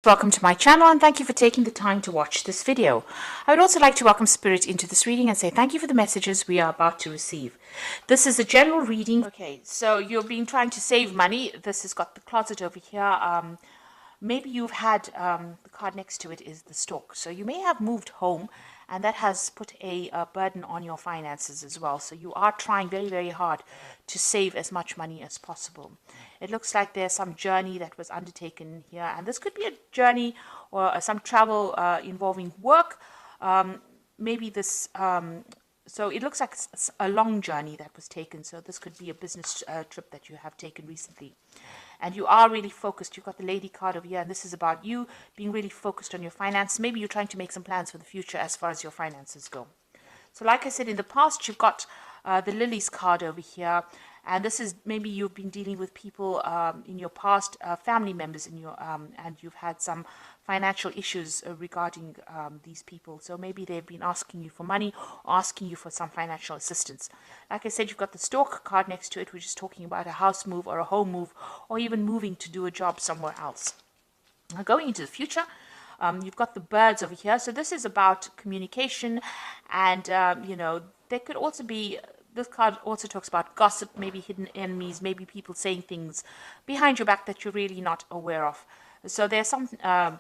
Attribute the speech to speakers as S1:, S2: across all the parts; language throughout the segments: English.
S1: Welcome to my channel and thank you for taking the time to watch this video. I would also like to welcome Spirit into this reading and say thank you for the messages we are about to receive. This is a general reading. Okay, so you've been trying to save money. This has got the closet over here. Maybe you've had, the card next to it is the stork. So you may have moved home and that has put a burden on your finances as well. So you are trying very, very hard to save as much money as possible. It looks like there's some journey that was undertaken here. And this could be a journey or some travel involving work. Maybe this, so it looks like a long journey that was taken. So this could be a business trip that you have taken recently. And you are really focused. You've got the lady card over here, and this is about you being really focused on your finance. Maybe you're trying to make some plans for the future as far as your finances go. So like I said, in the past, you've got the lilies card over here. And this is maybe you've been dealing with people in your past, family members in your, and you've had some financial issues regarding these people. So maybe they've been asking you for money or asking you for some financial assistance. Like I said, you've got the stork card next to it, which is talking about a house move or a home move or even moving to do a job somewhere else. Now, going into the future, you've got the birds over here. So this is about communication and, there could also be... This card also talks about gossip, maybe hidden enemies, maybe people saying things behind your back that you're really not aware of. So there's some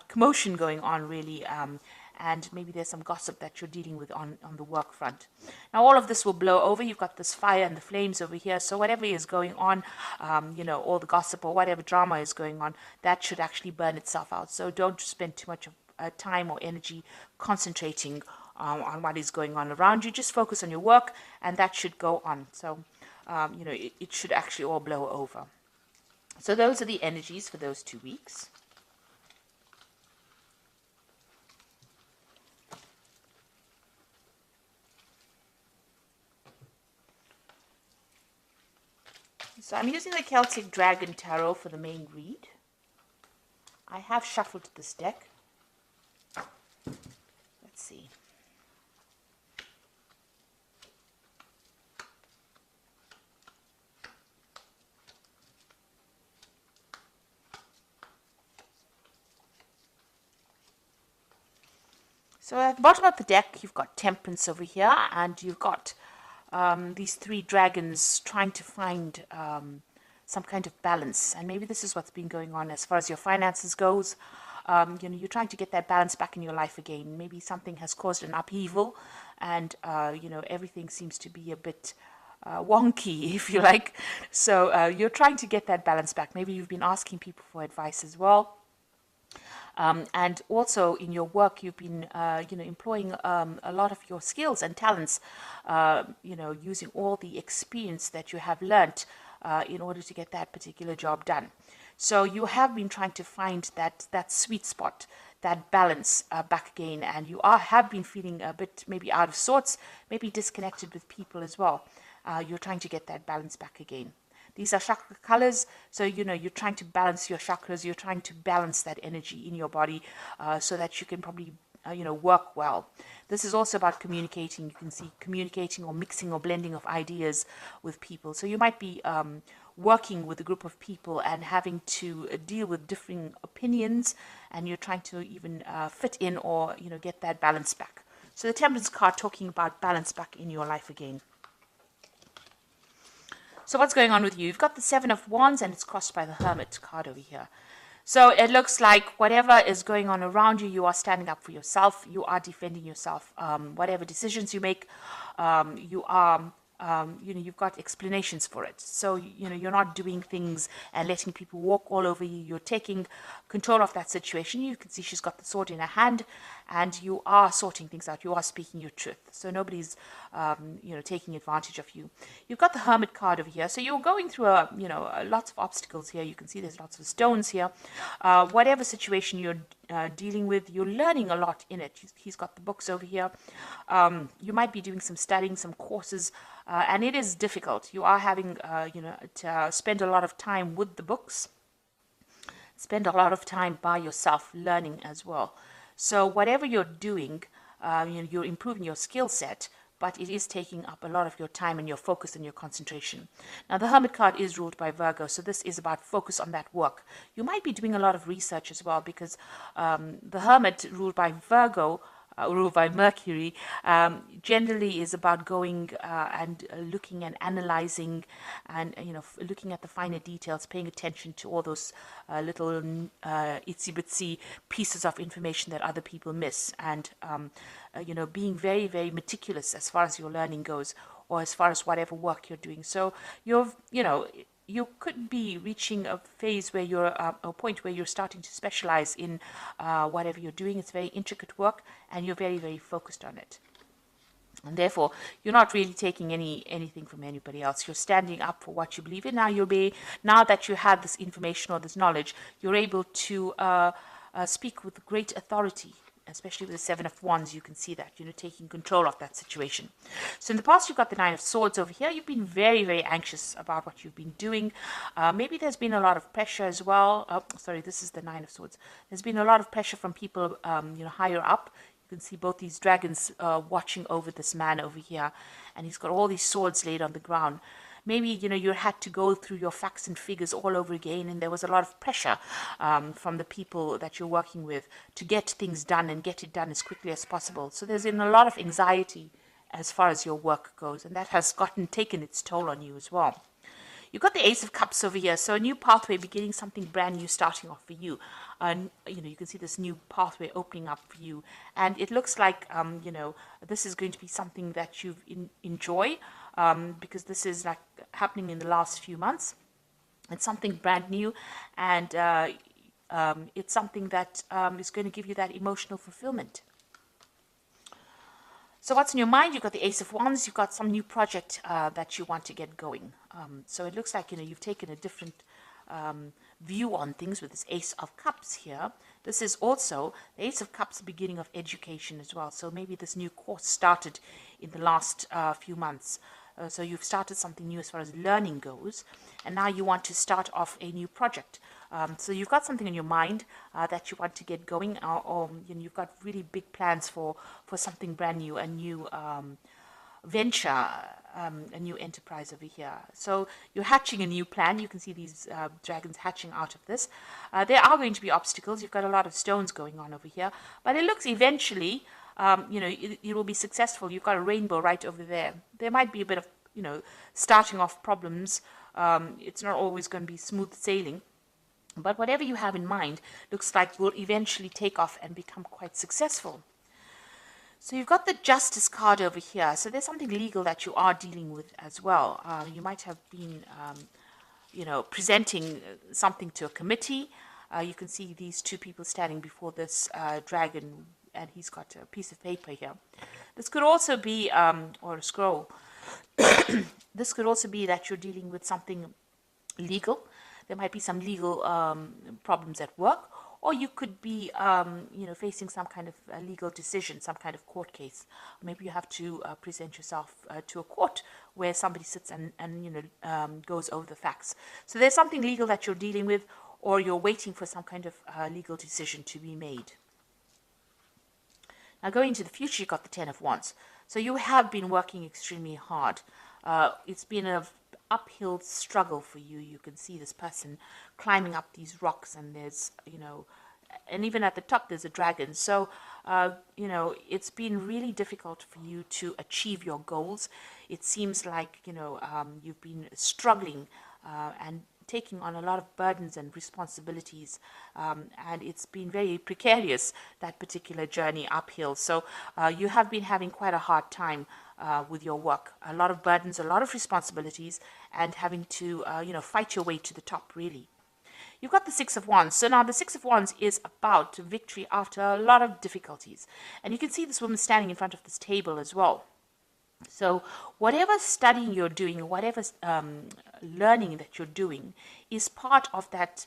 S1: commotion going on, really, and maybe there's some gossip that you're dealing with on the work front. Now, all of this will blow over. You've got this fire and the flames over here. So whatever is going on, all the gossip or whatever drama is going on, that should actually burn itself out. So don't spend too much of time or energy concentrating on what is going on around you. Just focus on your work and that should go on. So, it should actually all blow over. So those are the energies for those 2 weeks. So I'm using the Celtic Dragon Tarot for the main read. I have shuffled this deck. Let's see. So at the bottom of the deck, you've got Temperance over here, and you've got these 3 dragons trying to find some kind of balance. And maybe this is what's been going on as far as your finances goes. You're trying to get that balance back in your life again. Maybe something has caused an upheaval, and everything seems to be a bit wonky, if you like. So you're trying to get that balance back. Maybe you've been asking people for advice as well. And also in your work, you've been, employing a lot of your skills and talents, using all the experience that you have learnt in order to get that particular job done. So you have been trying to find that sweet spot, that balance back again, and you have been feeling a bit maybe out of sorts, maybe disconnected with people as well. You're trying to get that balance back again. These are chakra colors, so you're trying to balance your chakras. You're trying to balance that energy in your body so that you can probably work well. This is also about communicating. You can see communicating or mixing or blending of ideas with people. So you might be working with a group of people and having to deal with differing opinions, and you're trying to even fit in or get that balance back. So the Temperance card talking about balance back in your life again. So what's going on with you? You've got the 7 of Wands and it's crossed by the Hermit card over here. So it looks like whatever is going on around you, you are standing up for yourself. You are defending yourself. Whatever decisions you make, you are... you've got explanations for it. So, you're not doing things and letting people walk all over you. You're taking control of that situation. You can see she's got the sword in her hand and you are sorting things out. You are speaking your truth. So nobody's, taking advantage of you. You've got the Hermit card over here. So you're going through lots of obstacles here. You can see there's lots of stones here. Whatever situation you're dealing with, you're learning a lot in it. He's got the books over here. You might be doing some studying, some courses, and it is difficult. You are having, to spend a lot of time with the books, spend a lot of time by yourself learning as well. So whatever you're doing, you're improving your skill set, but it is taking up a lot of your time and your focus and your concentration. Now, the Hermit card is ruled by Virgo, so this is about focus on that work. You might be doing a lot of research as well, because the Hermit, ruled by Virgo, ruled by Mercury, generally is about going and looking and analyzing, and looking at the finer details, paying attention to all those little itsy bitsy pieces of information that other people miss, and being very, very meticulous as far as your learning goes, or as far as whatever work you're doing. So you could be reaching a phase where you're a point where you're starting to specialize in whatever you're doing. It's very intricate work, and you're very, very focused on it. And therefore, you're not really taking anything from anybody else. You're standing up for what you believe in. Now that you have this information or this knowledge, you're able to speak with great authority. Especially with the Seven of Wands, you can see that, taking control of that situation. So in the past, you've got the Nine of Swords over here. You've been very, very anxious about what you've been doing. Maybe there's been a lot of pressure as well. Sorry, this is the Nine of Swords. There's been a lot of pressure from people, higher up. You can see both these dragons watching over this man over here. And he's got all these swords laid on the ground. Maybe, you had to go through your facts and figures all over again, and there was a lot of pressure from the people that you're working with to get things done and get it done as quickly as possible. So there's been a lot of anxiety as far as your work goes, and that has taken its toll on you as well. You've got the Ace of Cups over here, so a new pathway beginning, something brand new starting off for you. And you can see this new pathway opening up for you, and it looks like this is going to be something that you enjoy, because this is like happening in the last few months. It's something brand new, and it's something that is going to give you that emotional fulfillment. So what's in your mind? You've got the Ace of Wands. You've got some new project that you want to get going. So it looks like you've taken a different view on things with this Ace of Cups here. This is also the Ace of Cups, beginning of education as well. So maybe this new course started in the last few months. So you've started something new as far as learning goes, and now you want to start off a new project. So you've got something in your mind that you want to get going, or you've got really big plans for something brand new, a new venture, a new enterprise over here. So you're hatching a new plan. You can see these dragons hatching out of this. There are going to be obstacles. You've got a lot of stones going on over here, but it looks eventually it will be successful. You've got a rainbow right over there. There might be a bit of, starting off problems. It's not always going to be smooth sailing, but whatever you have in mind looks like will eventually take off and become quite successful. So you've got the Justice card over here. So there's something legal that you are dealing with as well. You might have been, presenting something to a committee. You can see these two people standing before this dragon, and he's got a piece of paper here. This could also be, or a scroll. This could also be that you're dealing with something legal. There might be some legal problems at work, or you could be, facing some kind of legal decision, some kind of court case. Maybe you have to present yourself to a court where somebody sits and goes over the facts. So there's something legal that you're dealing with, or you're waiting for some kind of legal decision to be made. Now, going into the future, you've got the Ten of Wands. So you have been working extremely hard. It's been an uphill struggle for you. You can see this person climbing up these rocks, and there's, and even at the top, there's a dragon. So, it's been really difficult for you to achieve your goals. It seems like, you've been struggling and taking on a lot of burdens and responsibilities, and it's been very precarious, that particular journey uphill. So you have been having quite a hard time with your work, a lot of burdens, a lot of responsibilities, and having to fight your way to the top, really. You've got the Six of Wands. So now the Six of Wands is about victory after a lot of difficulties, and you can see this woman standing in front of this table as well. So whatever studying you're doing, whatever learning that you're doing is part of that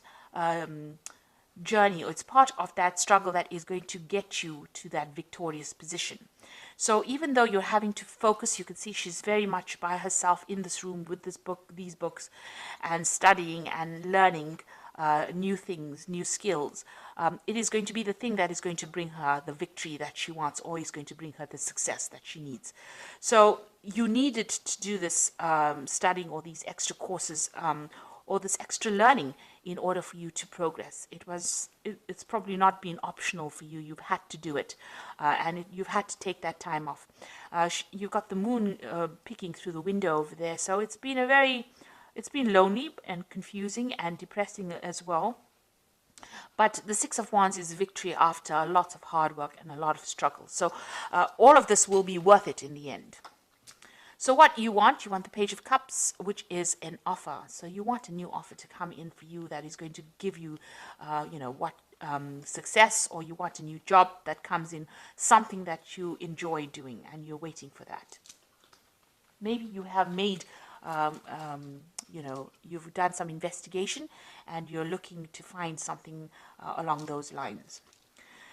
S1: journey, or it's part of that struggle that is going to get you to that victorious position. So even though you're having to focus, you can see she's very much by herself in this room with these books, and studying and learning new things, new skills. It is going to be the thing that is going to bring her the victory that she wants, or is going to bring her the success that she needs. So you needed to do this studying, or these extra courses, or this extra learning, in order for you to progress. It's probably not been optional for you. You've had to do it, and you've had to take that time off. You've got the moon peeking through the window over there, so it's been lonely and confusing and depressing as well. But the Six of Wands is victory after lots of hard work and a lot of struggle. So all of this will be worth it in the end. So what you want the Page of Cups, which is an offer. So you want a new offer to come in for you that is going to give you, success, or you want a new job that comes in, something that you enjoy doing, and you're waiting for that. Maybe you have made, you've done some investigation, and you're looking to find something along those lines.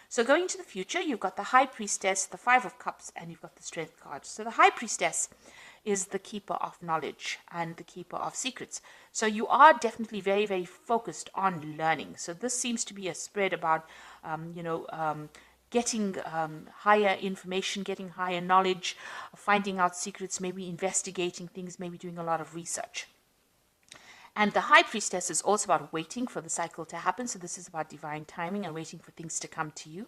S1: So going into the future, you've got the High Priestess, the Five of Cups, and you've got the Strength card. So the High Priestess is the keeper of knowledge and the keeper of secrets. So you are definitely very, very focused on learning. So this seems to be a spread about, getting higher information, getting higher knowledge, finding out secrets, maybe investigating things, maybe doing a lot of research. And the High Priestess is also about waiting for the cycle to happen. So this is about divine timing and waiting for things to come to you.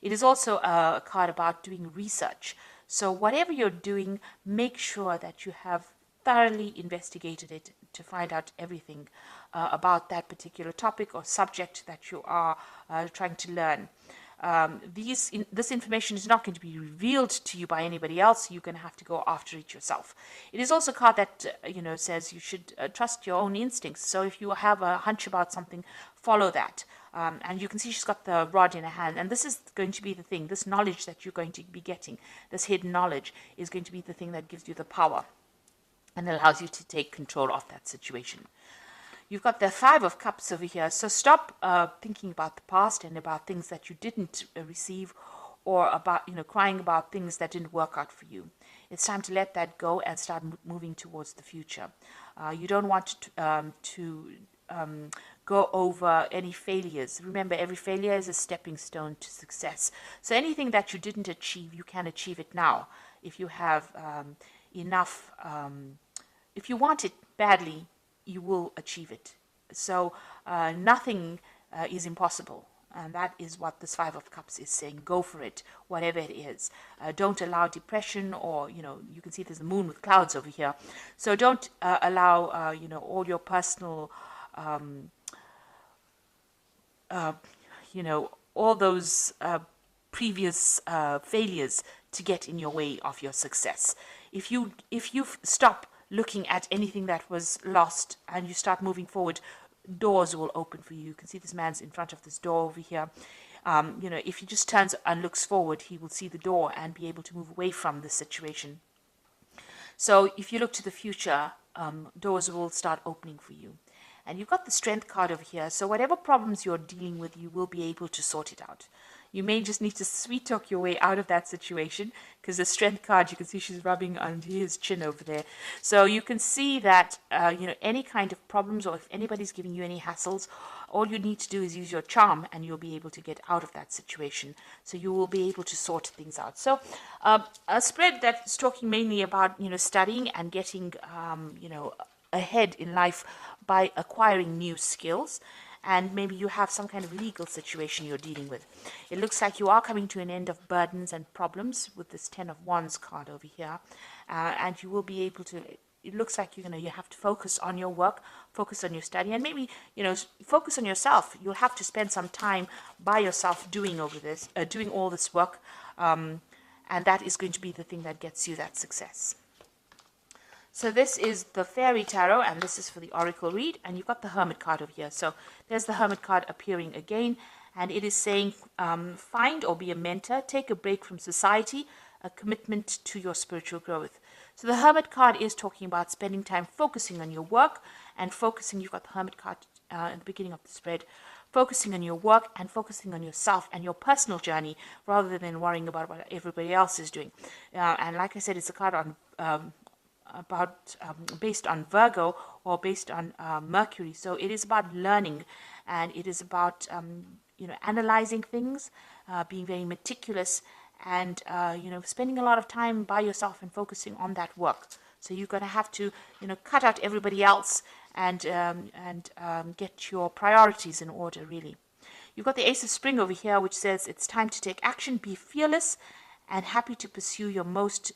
S1: It is also a card about doing research. So whatever you're doing, make sure that you have thoroughly investigated it to find out everything about that particular topic or subject that you are trying to learn. This information is not going to be revealed to you by anybody else. You're going to have to go after it yourself. It is also a card that says you should trust your own instincts. So if you have a hunch about something, follow that. And you can see she's got the rod in her hand, and this is going to be the thing. This knowledge that you're going to be getting, this hidden knowledge, is going to be the thing that gives you the power and allows you to take control of that situation. You've got the Five of Cups over here. So stop thinking about the past and about things that you didn't receive, or about, crying about things that didn't work out for you. It's time to let that go and start moving towards the future. You don't want to go over any failures. Remember, every failure is a stepping stone to success. So anything that you didn't achieve, you can achieve it now. If you have enough, if you want it badly, you will achieve it. So nothing is impossible. And that is what this Five of Cups is saying. Go for it, whatever it is. Don't allow depression, or, you can see there's a moon with clouds over here. So don't allow, all your personal, all those previous failures to get in your way of your success. If you stop looking at anything that was lost and you start moving forward, doors will open for you. You can see this man's in front of this door over here. If he just turns and looks forward, he will see the door and be able to move away from this situation. So if you look to the future, doors will start opening for you. And you've got the Strength card over here. So whatever problems you're dealing with, you will be able to sort it out. You may just need to sweet talk your way out of that situation, because the Strength card, you can see she's rubbing under his chin over there. So you can see that, any kind of problems, or if anybody's giving you any hassles, all you need to do is use your charm and you'll be able to get out of that situation. So you will be able to sort things out. So a spread that's talking mainly about, studying and getting, ahead in life by acquiring new skills. And maybe you have some kind of legal situation you're dealing with. It looks like you are coming to an end of burdens and problems with this Ten of Wands card over here. And you will be able to, it looks like you have to focus on your work, focus on your study, and maybe, focus on yourself. You'll have to spend some time by yourself doing all this work. And that is going to be the thing that gets you that success. So this is the Fairy Tarot, and this is for the Oracle read, and you've got the Hermit card over here. So there's the Hermit card appearing again, and it is saying, find or be a mentor, take a break from society, a commitment to your spiritual growth. So the Hermit card is talking about spending time focusing on your work, and focusing, you've got the Hermit card at the beginning of the spread, focusing on your work and focusing on yourself and your personal journey, rather than worrying about what everybody else is doing. And like I said, it's a card on based on Virgo or based on Mercury. So it is about learning, and it is about analyzing things, being very meticulous, and spending a lot of time by yourself and focusing on that work. So you're going to have to cut out everybody else and get your priorities in order, really. You've got the Ace of Spring over here, which says it's time to take action, be fearless, and happy to pursue your most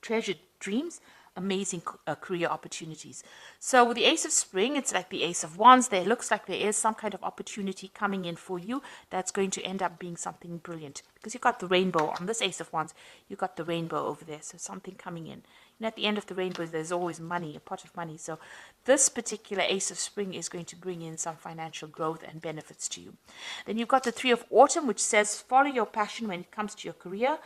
S1: treasured dreams, amazing career opportunities. So with the Ace of Spring, it's like the Ace of Wands. There looks like there is some kind of opportunity coming in for you that's going to end up being something brilliant, because you've got the rainbow on this Ace of Wands. You've got the rainbow over there, so something coming in. And at the end of the rainbow, there's always money, a pot of money. So this particular Ace of Spring is going to bring in some financial growth and benefits to you. Then you've got the Three of Autumn, which says follow your passion when it comes to your career.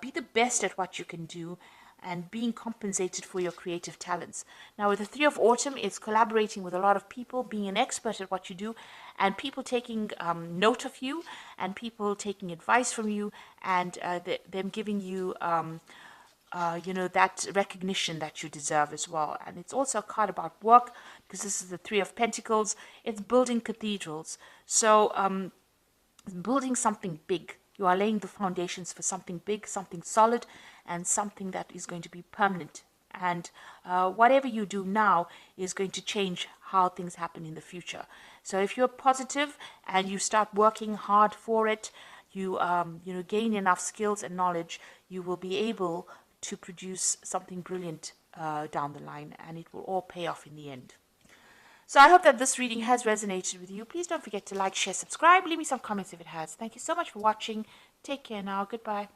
S1: Be the best at what you can do, and being compensated for your creative talents. Now, with the Three of Autumn, it's collaborating with a lot of people, being an expert at what you do, and people taking note of you, and people taking advice from you, and them giving you, that recognition that you deserve as well. And it's also a card about work, because this is the Three of Pentacles. It's building cathedrals. So building something big. You are laying the foundations for something big, something solid, and something that is going to be permanent. And whatever you do now is going to change how things happen in the future. So if you're positive and you start working hard for it, you gain enough skills and knowledge, you will be able to produce something brilliant down the line, and it will all pay off in the end. So I hope that this reading has resonated with you. Please don't forget to like, share, subscribe. Leave me some comments if it has. Thank you so much for watching. Take care now. Goodbye.